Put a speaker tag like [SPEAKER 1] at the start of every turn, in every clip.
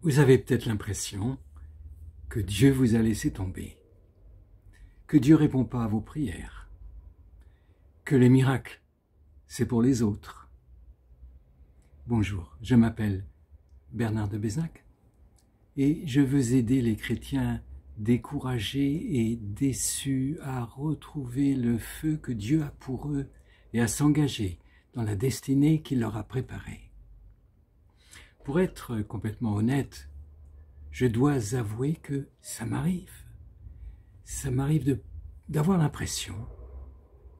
[SPEAKER 1] Vous avez peut-être l'impression que Dieu vous a laissé tomber, que Dieu ne répond pas à vos prières, que les miracles, c'est pour les autres. Bonjour, je m'appelle Bernard de Bézac et je veux aider les chrétiens découragés et déçus à retrouver le feu que Dieu a pour eux et à s'engager dans la destinée qu'il leur a préparée. Pour être complètement honnête, je dois avouer que ça m'arrive. Ça m'arrive d'avoir l'impression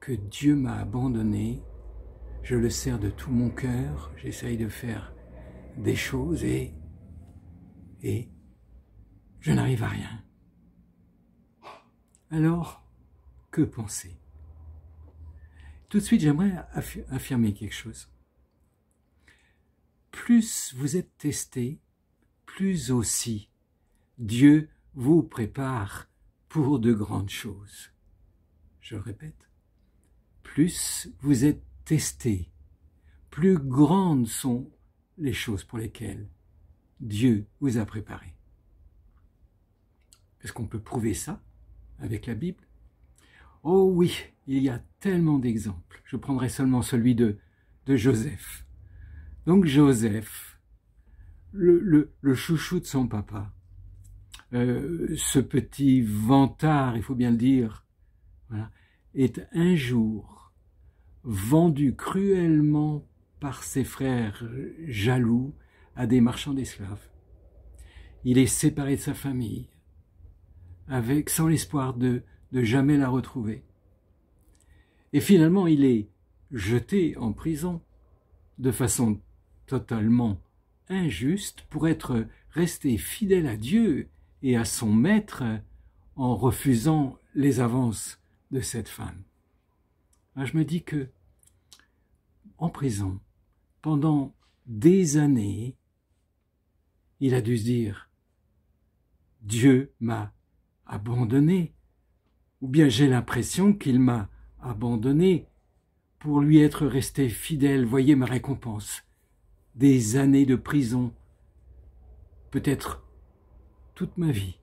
[SPEAKER 1] que Dieu m'a abandonné. Je le sers de tout mon cœur, j'essaye de faire des choses et je n'arrive à rien. Alors, que penser? Tout de suite, j'aimerais affirmer quelque chose. Plus vous êtes testé, plus aussi Dieu vous prépare pour de grandes choses. Je répète, plus vous êtes testé, plus grandes sont les choses pour lesquelles Dieu vous a préparé. Est-ce qu'on peut prouver ça avec la Bible? Oh oui, il y a tellement d'exemples. Je prendrai seulement celui de Joseph. Donc Joseph, le chouchou de son papa, ce petit vantard, il faut bien le dire, voilà, est un jour vendu cruellement par ses frères jaloux à des marchands d'esclaves. Il est séparé de sa famille, sans l'espoir de jamais la retrouver. Et finalement, il est jeté en prison de façon totalement injuste pour être resté fidèle à Dieu et à son maître en refusant les avances de cette femme. Alors je me dis que en prison, pendant des années, il a dû se dire « Dieu m'a abandonné » ou bien j'ai l'impression qu'il m'a abandonné pour lui être resté fidèle. Voyez ma récompense. Des années de prison, peut-être toute ma vie.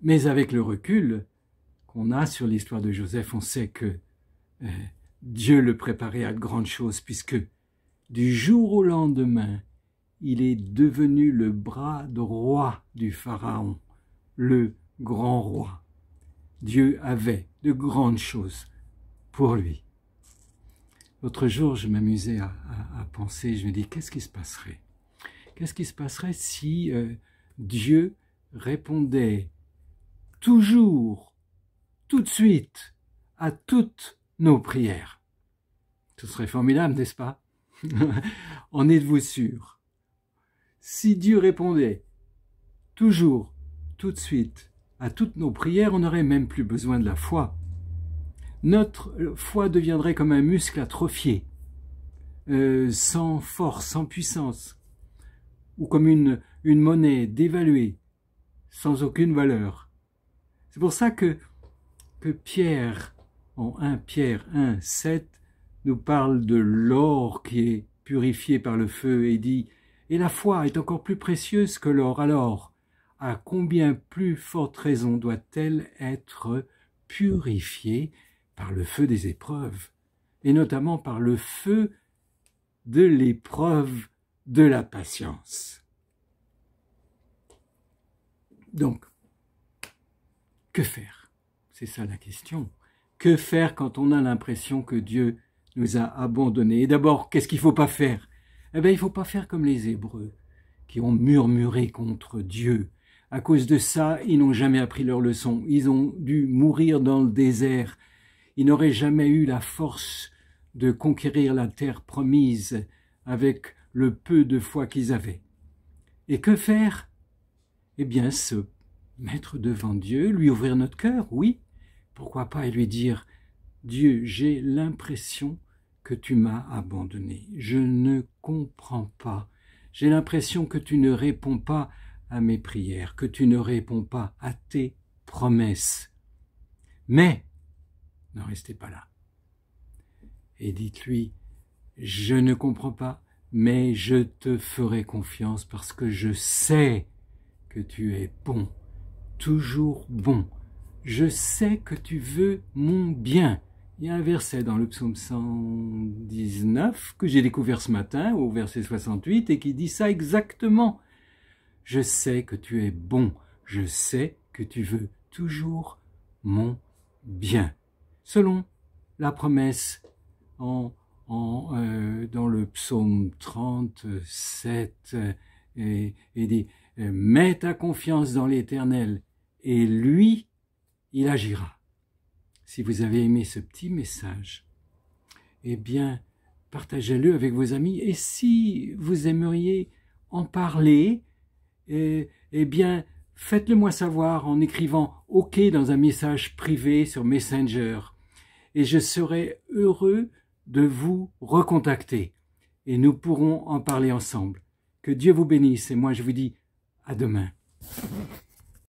[SPEAKER 1] Mais avec le recul qu'on a sur l'histoire de Joseph, on sait que Dieu le préparait à de grandes choses, puisque du jour au lendemain, il est devenu le bras droit du Pharaon, le grand roi. Dieu avait de grandes choses pour lui. L'autre jour, je m'amusais à penser, je me dis, qu'est-ce qui se passerait? Qu'est-ce qui se passerait si Dieu répondait toujours, tout de suite, à toutes nos prières? Ce serait formidable, n'est-ce pas? En êtes-vous sûr? Si Dieu répondait toujours, tout de suite, à toutes nos prières, on n'aurait même plus besoin de la foi. Notre foi deviendrait comme un muscle atrophié, sans force, sans puissance, ou comme une monnaie dévaluée, sans aucune valeur. C'est pour ça que Pierre, en 1 Pierre 1, 7, nous parle de l'or qui est purifié par le feu et dit « Et la foi est encore plus précieuse que l'or, alors à combien plus forte raison doit-elle être purifiée par le feu des épreuves, et notamment par le feu de l'épreuve de la patience. » Donc, que faire? C'est ça la question. Que faire quand on a l'impression que Dieu nous a abandonnés? Et d'abord, qu'est-ce qu'il ne faut pas faire? Eh bien, il ne faut pas faire comme les Hébreux, qui ont murmuré contre Dieu. À cause de ça, ils n'ont jamais appris leur leçon. Ils ont dû mourir dans le désert. Ils n'auraient jamais eu la force de conquérir la terre promise avec le peu de foi qu'ils avaient. Et que faire? Eh bien, se mettre devant Dieu, lui ouvrir notre cœur, oui. Pourquoi pas, et lui dire « Dieu, j'ai l'impression que tu m'as abandonné. Je ne comprends pas. J'ai l'impression que tu ne réponds pas à mes prières, que tu ne réponds pas à tes promesses. Mais, n'en restez pas là. Et dites-lui, je ne comprends pas, mais je te ferai confiance parce que je sais que tu es bon, toujours bon. Je sais que tu veux mon bien. Il y a un verset dans le psaume 119 que j'ai découvert ce matin, au verset 68, et qui dit ça exactement. Je sais que tu es bon, je sais que tu veux toujours mon bien. Selon la promesse dans le psaume 37, et dit « Mets ta confiance dans l'Éternel, et lui, il agira ». Si vous avez aimé ce petit message, eh bien, partagez-le avec vos amis. Et si vous aimeriez en parler, eh bien, faites-le moi savoir en écrivant « OK » dans un message privé sur Messenger. Et je serai heureux de vous recontacter. Et nous pourrons en parler ensemble. Que Dieu vous bénisse. Et moi, je vous dis à demain.